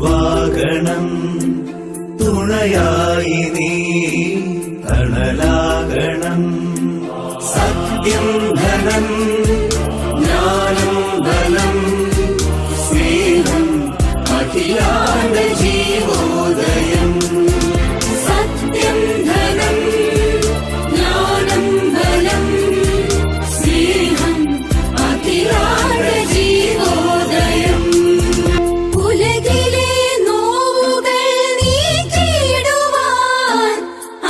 ഗുരുവാകണം തുണയായി നീ തണലാകണം സത്യം ധനം ജ്ഞാനം ബലം സ്നേഹം അഖിലാണ്ട ജീവോദയം സത്യം ധനം ജ്ഞാനം ബലം സ്നേഹം അഖിലാണ്ട ജീവോദയം ഉലകിലെ നോവുകൾ നീക്കിയിടുവാൻ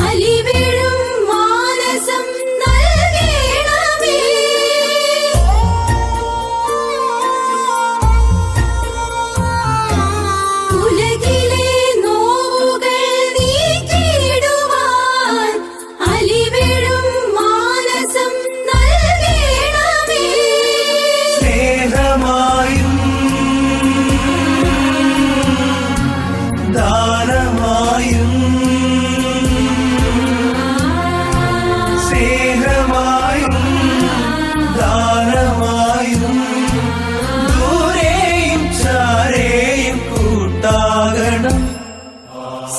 അലിവിടും മാനസം നൽകണമേ ഉലകിലെ നോവുകൾ നീക്കിയിടുവാൻ അലിവിടും മാനസം നൽകണമേ സ്നേഹമായും ദാനമായും സ്നേഹമായും ദാനമായും ദൂരെയും ചാരെയും കൂട്ടാകണം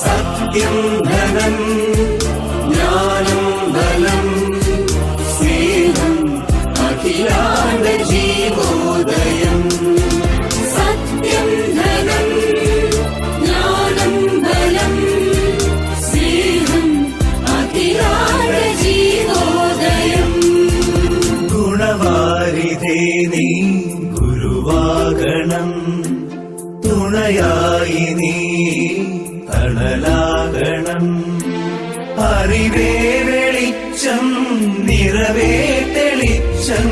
സത്യം ധനം ജ്ഞാനം ബലം സ്നേഹം അഖിലാണ്ട ജീവോദയം സത്യം ധനം ജ്ഞാനം ബലം സ്നേഹം അഖിലാണ്ട ജീവോദയം ഗുണവാരിധേ നീ ഗുരുവാകണം തുണയായി നീ തണലാകണം അറിവേ വെളിച്ചം നിറവേ തെളിച്ചം